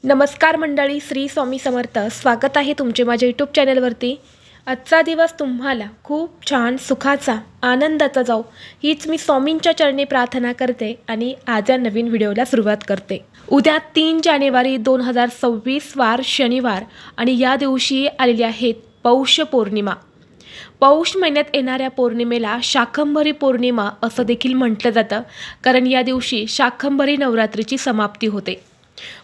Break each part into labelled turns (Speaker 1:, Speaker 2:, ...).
Speaker 1: नमस्कार मंडळी, श्री स्वामी समर्थ. स्वागत आहे तुमचे माझ्या यूट्यूब चॅनलवरती. आजचा दिवस तुम्हाला खूप छान सुखाचा आनंदाचा जाऊ हीच मी स्वामींच्या चरणी प्रार्थना करते आणि आज या नवीन व्हिडिओला सुरुवात करते. उद्या 3 जानेवारी 2026 वार शनिवार आणि या दिवशी आलेली आहेत पौष पौर्णिमा. पौष महिन्यात येणाऱ्या पौर्णिमेला शाकंभरी पौर्णिमा असं देखील म्हटलं जातं, कारण या दिवशी शाकंभरी नवरात्रीची समाप्ती होते.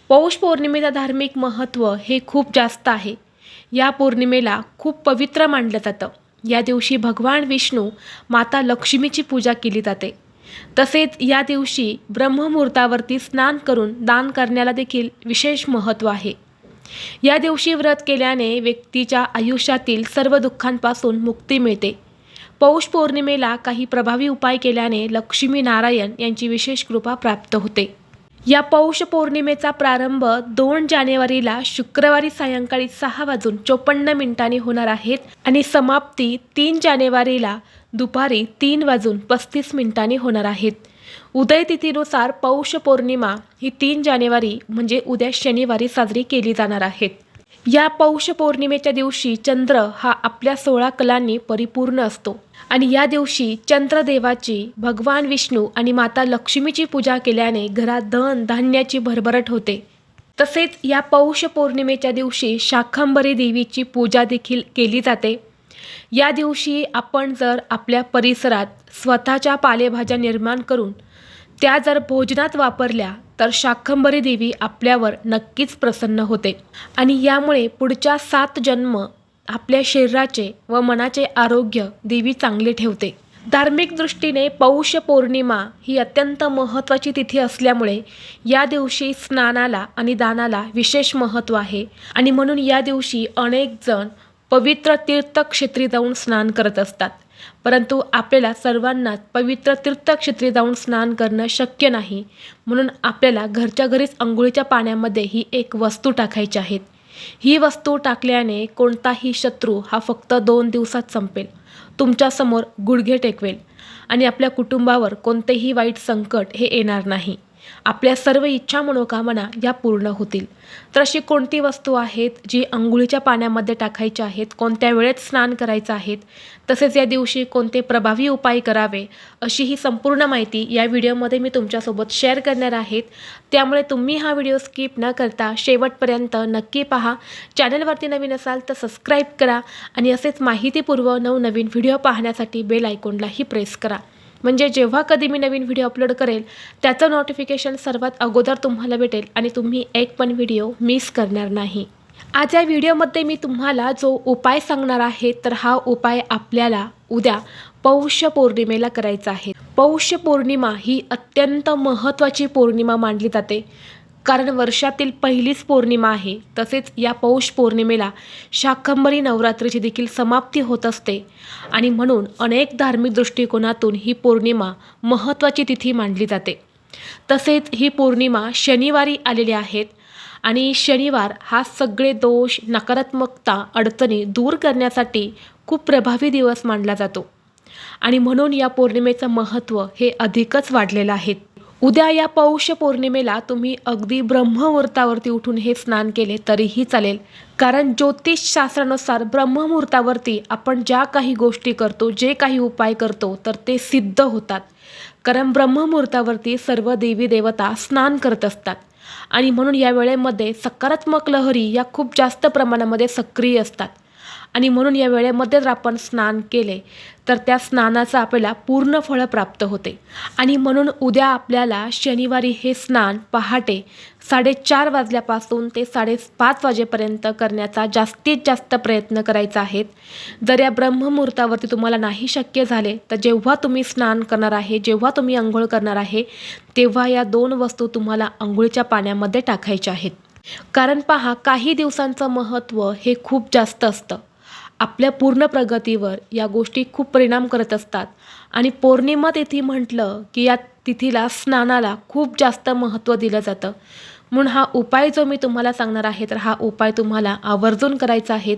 Speaker 1: पौष पौर्णिमेचं धार्मिक महत्त्व हे खूप जास्त आहे. या पौर्णिमेला खूप पवित्र मानलं जातं. या दिवशी भगवान विष्णू माता लक्ष्मीची पूजा केली जाते. तसेच या दिवशी ब्रह्ममुहूर्तावरती स्नान करून दान करण्याला देखील विशेष महत्त्व आहे. या दिवशी व्रत केल्याने व्यक्तीच्या आयुष्यातील सर्व दुःखांपासून मुक्ती मिळते. पौष पौर्णिमेला काही प्रभावी उपाय केल्याने लक्ष्मी नारायण यांची विशेष कृपा प्राप्त होते. या पौष पौर्णिमेचा प्रारंभ 2 जानेवारीला शुक्रवारी सायंकाळी 6:54 होणार आहेत आणि समाप्ती 3 जानेवारीला दुपारी 3:35 होणार आहेत. उदय तिथीनुसार पौष पौर्णिमा ही 3 जानेवारी म्हणजे उद्या शनिवारी साजरी केली जाणार आहेत. या पौष पौर्णिमेच्या दिवशी चंद्र हा आपल्या 16 कलांनी परिपूर्ण असतो आणि या दिवशी चंद्रदेवाची, भगवान विष्णू आणि माता लक्ष्मीची पूजा केल्याने घरात धन धान्याची भरभराट होते. तसेच या पौष पौर्णिमेच्या दिवशी शाकंभरी देवीची पूजा देखील केली जाते. या दिवशी आपण जर आपल्या परिसरात स्वतःच्या पालेभाज्या निर्माण करून त्या जर भोजनात वापरल्या तर शाकंभरी देवी आपल्यावर नक्कीच प्रसन्न होते आणि यामुळे पुढच्या 7 जन्म आपल्या शरीराचे व मनाचे आरोग्य देवी चांगले ठेवते. धार्मिक दृष्टीने पौष पौर्णिमा ही अत्यंत महत्त्वाची तिथी असल्यामुळे या दिवशी स्नानाला आणि दानाला विशेष महत्त्व आहे आणि म्हणून या दिवशी अनेक जण पवित्र तीर्थक्षेत्री जाऊन स्नान करत असतात. परंतु आपल्याला सर्वांनाच पवित्र तीर्थक्षेत्री जाऊन स्नान करणं शक्य नाही, म्हणून आपल्याला घरच्या घरीच अंघोळीच्या पाण्यामध्ये ही एक वस्तू टाकायची आहे. ही वस्तू टाकल्याने कोणताही शत्रू हा फक्त 2 दिवसात संपेल, तुमच्यासमोर गुडघे टेकवेल आणि आपल्या कुटुंबावर कोणतेही वाईट संकट हे येणार नाही. आपल्या सर्व इच्छा मनोकामना या पूर्ण होतील. तर अशी कोणती वस्तू आहेत जी अंघोळीच्या पाण्यामध्ये टाकायची आहेत, कोणत्या वेळेत स्नान करायचं आहेत, तसेच या दिवशी कोणते प्रभावी उपाय करावे अशी ही संपूर्ण माहिती या व्हिडिओमध्ये मी तुमच्यासोबत शेअर करणार आहेत. त्यामुळे तुम्ही हा व्हिडिओ स्किप न करता शेवटपर्यंत नक्की पहा. चॅनलवरती नवीन असाल तर सबस्क्राईब करा आणि असेच माहितीपूर्व नवनवीन व्हिडिओ पाहण्यासाठी बेल आयकॉनलाही प्रेस करा, म्हणजे जेव्हा कधी मी नवीन व्हिडिओ अपलोड करेल त्याचं नोटिफिकेशन सर्वात अगोदर तुम्हाला भेटेल आणि तुम्ही एक पण व्हिडिओ मिस करणार नाही. आज या व्हिडिओमध्ये मी तुम्हाला जो उपाय सांगणार आहे तर हा उपाय आपल्याला उद्या पौष पौर्णिमेला करायचा आहे. पौष पौर्णिमा ही अत्यंत महत्त्वाची पौर्णिमा मानली जाते, कारण वर्षातील पहिलीच पौर्णिमा आहे. तसेच या पौष पौर्णिमेला शाकंभरी नवरात्रीची देखील समाप्ती होत असते आणि म्हणून अनेक धार्मिक दृष्टिकोनातून ही पौर्णिमा महत्त्वाची तिथी मानली जाते. तसेच ही पौर्णिमा शनिवारी आलेली आहेत आणि शनिवार हा सगळे दोष, नकारात्मकता, अडचणी दूर करण्यासाठी खूप प्रभावी दिवस मानला जातो आणि म्हणून या पौर्णिमेचं महत्त्व हे अधिकच वाढलेलं आहे. उद्या या पौष पौर्णिमेला तुम्ही अगदी ब्रह्ममुहूर्तावरती उठून हे स्नान केले तरीही चालेल, कारण ज्योतिषशास्त्रानुसार ब्रह्ममुहूर्तावरती आपण ज्या काही गोष्टी करतो, जे काही उपाय करतो तर ते सिद्ध होतात. कारण ब्रह्ममुहूर्तावरती सर्व देवी देवता स्नान करत असतात आणि म्हणून या वेळेमध्ये सकारात्मक लहरी या खूप जास्त प्रमाणामध्ये सक्रिय असतात आणि म्हणून या वेळेमध्ये जर आपण स्नान केले तर त्या स्नानाचं आपल्याला पूर्ण फळ प्राप्त होते आणि म्हणून उद्या आपल्याला शनिवारी हे स्नान पहाटे 4:30 वाजल्यापासून ते 5:30 वाजेपर्यंत करण्याचा जास्तीत जास्त प्रयत्न करायचा आहे. जर या ब्रह्ममुहूर्तावरती तुम्हाला नाही शक्य झाले तर जेव्हा तुम्ही स्नान करणार आहे, जेव्हा तुम्ही अंघोळ करणार आहे तेव्हा या 2 वस्तू तुम्हाला अंघोळीच्या पाण्यामध्ये टाकायच्या आहेत. कारण पहा, काही दिवसांचं महत्त्व हे खूप जास्त असतं. आपल्या पूर्ण प्रगतीवर या गोष्टी खूप परिणाम करत असतात आणि पौर्णिमा तिथी म्हटलं की या तिथीला स्नानाला खूप जास्त महत्त्व दिलं जातं. म्हणून हा उपाय जो मी तुम्हाला सांगणार आहे तर हा उपाय तुम्हाला आवर्जून करायचा आहे.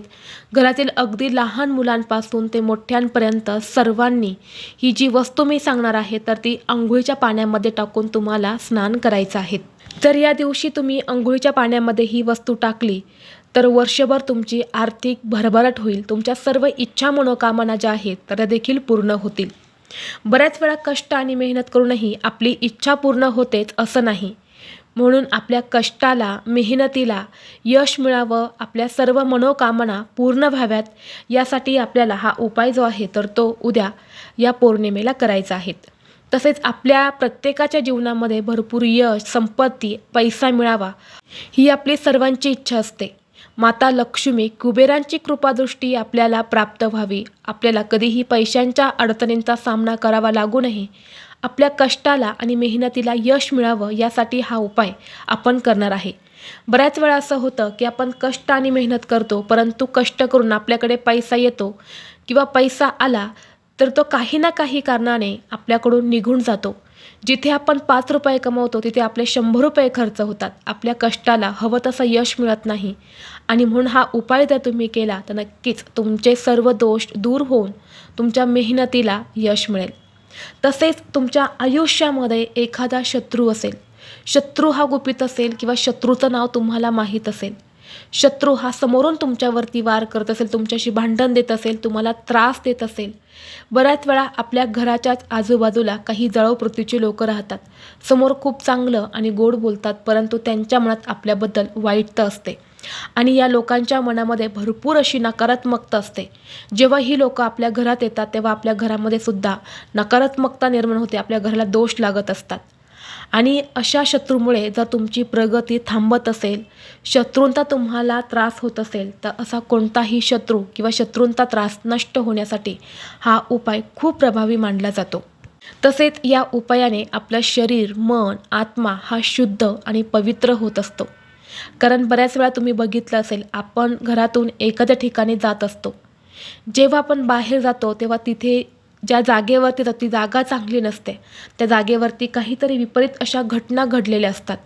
Speaker 1: घरातील अगदी लहान मुलांपासून ते मोठ्यांपर्यंत सर्वांनी ही जी वस्तू मी सांगणार आहे तर ती अंघोळीच्या पाण्यामध्ये टाकून तुम्हाला स्नान करायचं आहे. जर या दिवशी तुम्ही अंघोळीच्या पाण्यामध्ये ही वस्तू टाकली तर वर्षभर तुमची आर्थिक भरभराट होईल. तुमच्या सर्व इच्छा मनोकामना ज्या आहेत तर त्या देखील पूर्ण होतील. बऱ्याच वेळा कष्ट आणि मेहनत करूनही आपली इच्छा पूर्ण होतेच असं नाही. म्हणून आपल्या कष्टाला, मेहनतीला यश मिळावं, आपल्या सर्व मनोकामना पूर्ण व्हाव्यात यासाठी आपल्याला हा उपाय जो आहे तर तो उद्या या पौर्णिमेला करायचा आहे. तसेच आपल्या प्रत्येकाच्या जीवनामध्ये भरपूर यश, संपत्ती, पैसा मिळावा ही आपली सर्वांची इच्छा असते. माता लक्ष्मी, कुबेरांची कृपादृष्टी आपल्याला प्राप्त व्हावी, आपल्याला कधीही पैशांच्या अडचणींचा सामना करावा लागू नये, आपल्या कष्टाला आणि मेहनतीला यश मिळावं यासाठी हा उपाय आपण करणार आहे. बऱ्याच वेळा असं होतं की आपण कष्ट आणि मेहनत करतो, परंतु कष्ट करून आपल्याकडे पैसा येतो किंवा पैसा आला तर तो काही ना काही कारणाने आपल्याकडून निघून जातो. जिथे आपण 5 रुपये कमवतो तिथे आपले 100 रुपये खर्च होतात. आपल्या कष्टाला हवं तसं यश मिळत नाही आणि म्हणून हा उपाय जर तुम्ही केला तर नक्कीच तुमचे सर्व दोष दूर होऊन तुमच्या मेहनतीला यश मिळेल. तसेच तुमच्या आयुष्यामध्ये एखादा शत्रू असेल, शत्रू हा गुपित असेल किंवा शत्रूचं नाव तुम्हाला माहीत असेल, शत्रू हा समोरून तुमच्यावरती वार करत असेल, तुमच्याशी भांडण देत असेल, तुम्हाला त्रास देत असेल. बऱ्याच वेळा आपल्या घराच्याच आजूबाजूला काही जळव वृत्तीची लोकं राहतात. समोर खूप चांगलं आणि गोड बोलतात, परंतु त्यांच्या मनात आपल्याबद्दल वाईट असते आणि या लोकांच्या मनामध्ये भरपूर अशी नकारात्मकता असते. जेव्हा ही लोकं आपल्या घरात येतात तेव्हा आपल्या घरामध्ये सुद्धा नकारात्मकता निर्माण होते, आपल्या घराला दोष लागत असतात. आणि अशा शत्रूमुळे जर तुमची प्रगती थांबत असेल, शत्रूंचा तुम्हाला त्रास होत असेल, तर असा कोणताही शत्रू किंवा शत्रूंचा त्रास नष्ट होण्यासाठी हा उपाय खूप प्रभावी मानला जातो. तसेच या उपायाने आपलं शरीर, मन, आत्मा हा शुद्ध आणि पवित्र होत असतो. कारण बऱ्याच वेळा तुम्ही बघितलं असेल, आपण घरातून एखाद्या ठिकाणी जात असतो. जेव्हा आपण बाहेर जातो तेव्हा तिथे ज्या जागेवरती जातो ती जागा चांगली नसते. त्या जागेवरती काहीतरी विपरीत अशा घटना घडलेल्या असतात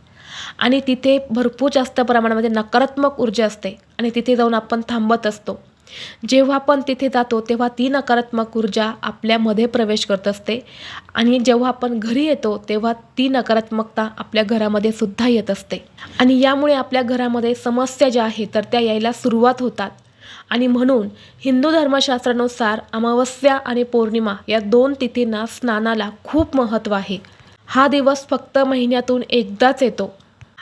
Speaker 1: आणि तिथे भरपूर जास्त प्रमाणामध्ये नकारात्मक ऊर्जा असते आणि तिथे जाऊन आपण थांबत असतो. जेव्हा आपण तिथे जातो तेव्हा ती नकारात्मक ऊर्जा आपल्यामध्ये प्रवेश करत असते आणि जेव्हा आपण घरी येतो तेव्हा ती नकारात्मकता आपल्या घरामध्ये सुद्धा येत असते आणि यामुळे आपल्या घरामध्ये समस्या ज्या आहेत तर त्या यायला सुरुवात होतात. आणि म्हणून हिंदू धर्मशास्त्रानुसार अमावस्या आणि पौर्णिमा या 2 तिथींना स्नानाला खूप महत्त्व आहे. हा दिवस फक्त महिन्यातून एकदाच येतो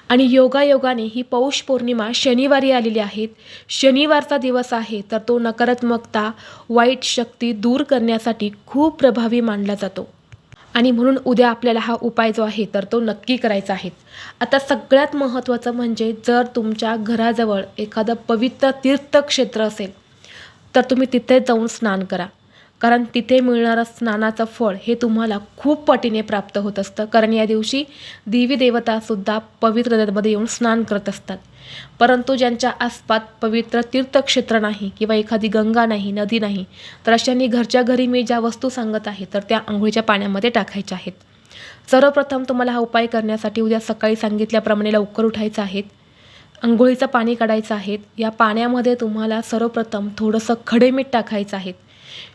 Speaker 1: आणि योगायोगाने ही पौष पौर्णिमा शनिवारी आलेली आहे. शनिवारचा दिवस आहे तर तो नकारात्मकता, वाईट शक्ती दूर करण्यासाठी खूप प्रभावी मानला जातो आणि म्हणून उद्या आपल्याला हा उपाय जो आहे तर तो नक्की करायचा आहे. आता सगळ्यात महत्त्वाचं म्हणजे जर तुमच्या घराजवळ एखादं पवित्र तीर्थक्षेत्र असेल तर तुम्ही तिथे जाऊन स्नान करा. कारण तिथे मिळणारं स्नानाचं फळ हे तुम्हाला खूप पटीने प्राप्त होत असतं. कारण या दिवशी देवी देवतासुद्धा पवित्र नदीमध्ये येऊन स्नान करत असतात. परंतु ज्यांच्या आसपास पवित्र तीर्थक्षेत्र नाही किंवा एखादी गंगा नाही, नदी नाही, तर अशांनी घरच्या घरी मी ज्या वस्तू सांगत आहे तर त्या अंघोळीच्या पाण्यामध्ये टाकायच्या आहेत. सर्वप्रथम तुम्हाला हा उपाय करण्यासाठी उद्या सकाळी सांगितल्याप्रमाणे लवकर उठायचं आहे. अंघोळीचं पाणी काढायचं आहे. या पाण्यामध्ये तुम्हाला सर्वप्रथम थोडंसं खडे मीठ टाकायचं आहे.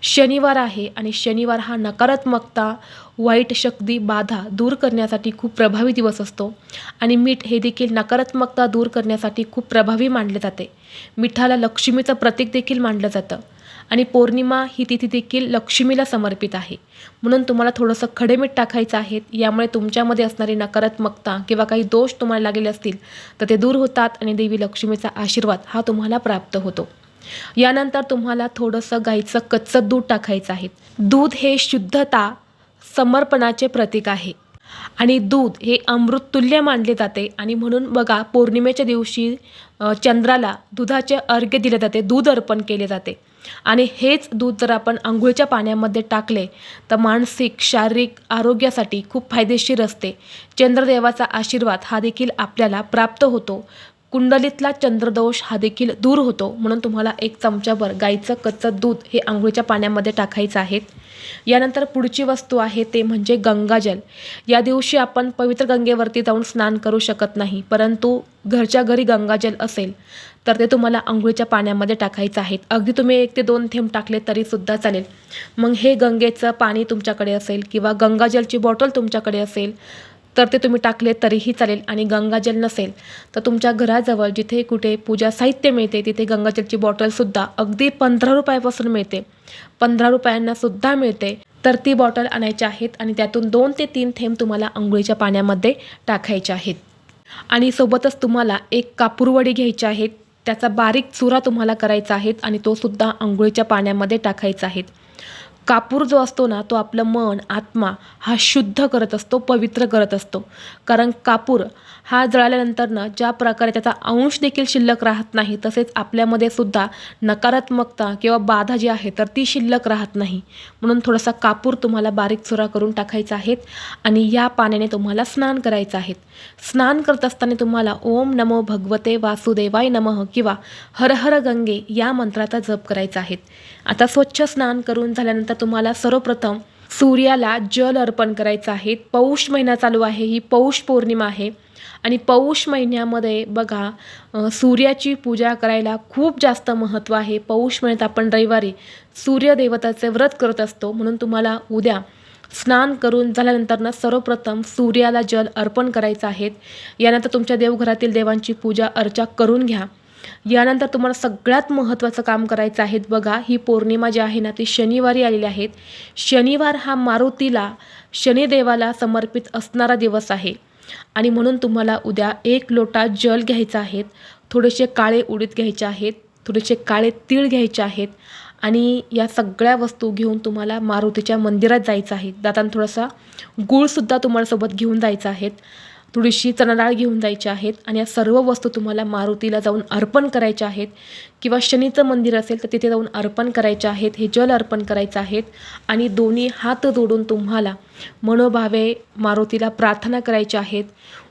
Speaker 1: शनिवार आहे आणि शनिवार हा नकारात्मकता, वाईट शक्ती, बाधा दूर करण्यासाठी खूप प्रभावी दिवस असतो आणि मीठ हे देखील नकारात्मकता दूर करण्यासाठी खूप प्रभावी मानले जाते. मिठाला लक्ष्मीचं प्रतीक देखील मानलं जातं आणि पौर्णिमा ही तिथी देखील लक्ष्मीला समर्पित आहे. म्हणून तुम्हाला थोडंसं खडे मीठ टाकायचं आहे. यामुळे तुमच्यामध्ये असणारी नकारात्मकता किंवा काही दोष तुम्हाला लागलेले असतील तर ते दूर होतात आणि देवी लक्ष्मीचा आशीर्वाद हा तुम्हाला प्राप्त होतो. यानंतर तुम्हाला थोडंसं गाईचं कच्चं दूध टाकायचं आहे. दूध हे शुद्धता, समर्पणाचे प्रतीक आहे आणि दूध हे अमृततुल्य मानले जाते आणि म्हणून बघा पौर्णिमेच्या दिवशी चंद्राला दुधाचे अर्घ्य दिले जाते, दूध अर्पण केले जाते आणि हेच दूध जर आपण अंघोळीच्या पाण्यामध्ये टाकले तर मानसिक, शारीरिक आरोग्यासाठी खूप फायदेशीर असते. चंद्रदेवाचा आशीर्वाद हा देखील आपल्याला प्राप्त होतो. कुंडलीतला चंद्रदोष हा देखील दूर होतो. म्हणून तुम्हाला 1 चमचाभर गाईचं कच्चं दूध हे अंघोळीच्या पाण्यामध्ये टाकायचं आहे. यानंतर पुढची वस्तू आहे ते म्हणजे गंगाजल. या दिवशी आपण पवित्र गंगेवरती जाऊन स्नान करू शकत नाही, परंतु घरच्या घरी गंगाजल असेल तर ते तुम्हाला अंघोळीच्या पाण्यामध्ये टाकायचं आहे. अगदी तुम्ही 1 ते 2 थेंब टाकले तरीसुद्धा चालेल. मग हे गंगेचं पाणी तुमच्याकडे असेल किंवा गंगाजलची बॉटल तुमच्याकडे असेल तर ते तुम्ही टाकले तरीही चालेल. आणि गंगाजल नसेल तर तुमच्या घराजवळ जिथे कुठे पूजा साहित्य मिळते तिथे गंगाजलची बॉटलसुद्धा अगदी 15 रुपयापासून मिळते, 15 रुपयांनासुद्धा मिळते. तर ती बॉटल आणायची आहेत आणि त्यातून 2 ते 3 थेंब तुम्हाला अंघोळीच्या पाण्यामध्ये टाकायचे आहेत. आणि सोबतच तुम्हाला एक कापूरवडी घ्यायची आहेत, त्याचा बारीक चुरा तुम्हाला करायचा आहे आणि तो सुद्धा अंघोळीच्या पाण्यामध्ये टाकायचा आहे. कापूर जो असतो ना तो आपलं मन, आत्मा हा शुद्ध करत असतो, पवित्र करत असतो. कारण कापूर हा जळाल्यानंतर ज्या प्रकारे त्याचा अंश देखील शिल्लक राहत नाही, तसेच आपल्यामध्ये सुद्धा नकारात्मकता किंवा बाधा जी आहे तर ती शिल्लक राहत नाही. म्हणून थोडासा कापूर तुम्हाला बारीक चुरा करून टाकायचा आहे आणि या पाण्याने तुम्हाला स्नान करायचं आहे. स्नान करत असताना तुम्हाला ओम नमो भगवते वासुदेवाय नमः किंवा हर हर गंगे या मंत्राचा जप करायचा आहे. आता स्वच्छ स्नान करून झाल्यानंतर तुम्हाला सर्वप्रथम सूर्याला जल अर्पण करायचं आहे. पौष महिना चालू आहे, ही पौष पौर्णिमा आहे आणि पौष महिन्यामध्ये बघा सूर्याची पूजा करायला खूप जास्त महत्त्व आहे. पौष महिन्यात आपण रविवारी सूर्यदेवताचे व्रत करत असतो. म्हणून तुम्हाला उद्या स्नान करून झाल्यानंतर सर्वप्रथम सूर्याला जल अर्पण करायचं आहे. यानंतर तुमच्या देवघरातील देवांची पूजा अर्चा करून घ्या. यानंतर तुम्हाला सगळ्यात महत्त्वाचं काम करायचं आहे. बघा ही पौर्णिमा जी आहे ना ती शनिवारी आलेली आहे. शनिवार हा मारुतीला, शनिदेवाला समर्पित असणारा दिवस आहे आणि म्हणून तुम्हाला उद्या 1 लोटा जल घ्यायचा आहे, थोडेसे काळे उडीद घ्यायचे आहेत, थोडेसे काळे तीळ घ्यायचे आहेत आणि या सगळ्या वस्तू घेऊन तुम्हाला मारुतीच्या मंदिरात जायचं आहे. जाताना थोडासा गूळसुद्धा तुम्हाला सोबत घेऊन जायचा आहे, थोडीशी चणा डाळ घेऊन जायची आहेत आणि या सर्व वस्तू तुम्हाला मारुतीला जाऊन अर्पण करायच्या आहेत किंवा शनीचं मंदिर असेल तर तिथे जाऊन अर्पण करायचे आहेत. हे जल अर्पण करायचं आहेत आणि दोन्ही हात जोडून तुम्हाला मनोभावे मारुतीला प्रार्थना करायच्या आहेत.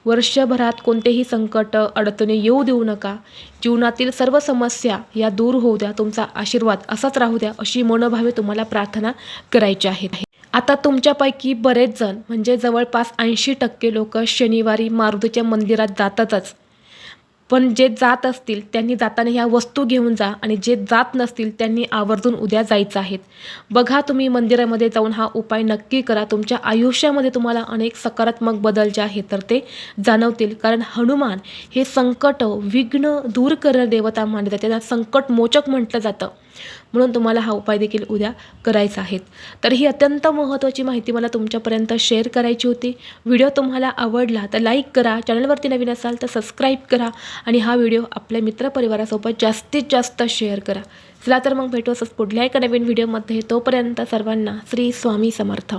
Speaker 1: वर्षभरात कोणतेही संकट, अडचणी येऊ देऊ नका, जीवनातील सर्व समस्या या दूर होऊ द्या, तुमचा आशीर्वाद असाच राहू द्या, अशी मनोभावे तुम्हाला प्रार्थना करायची आहे. आता तुमच्यापैकी बरेच जण म्हणजे जवळपास 80% लोक शनिवारी मारुतीच्या मंदिरात जातातच. पण जे जात असतील त्यांनी जाताना ह्या वस्तू घेऊन जा आणि जे जात नसतील त्यांनी आवर्जून उद्या जायचं आहे. बघा तुम्ही मंदिरामध्ये जाऊन हा उपाय नक्की करा. तुमच्या आयुष्यामध्ये तुम्हाला अनेक सकारात्मक बदल जे आहेत तर ते जाणवतील. कारण हनुमान हे संकट, विघ्न दूर करणारे देवता मानले जाते, त्यांना संकटमोचक म्हटलं जातं. म्हणून तुम्हाला हा उपाय देखील उद्या करायचा आहे. तर ही अत्यंत महत्त्वाची माहिती मला तुमच्यापर्यंत शेअर करायची होती. व्हिडिओ तुम्हाला आवडला तर लाईक करा, चॅनलवरती नवीन असाल तर सबस्क्राईब करा आणि हा व्हिडिओ आपल्या मित्रपरिवारासोबत जास्तीत जास्त शेअर करा. चला तर मग भेटू असंच पुढल्या एका नवीन व्हिडिओमध्ये. तोपर्यंत सर्वांना श्री स्वामी समर्थ.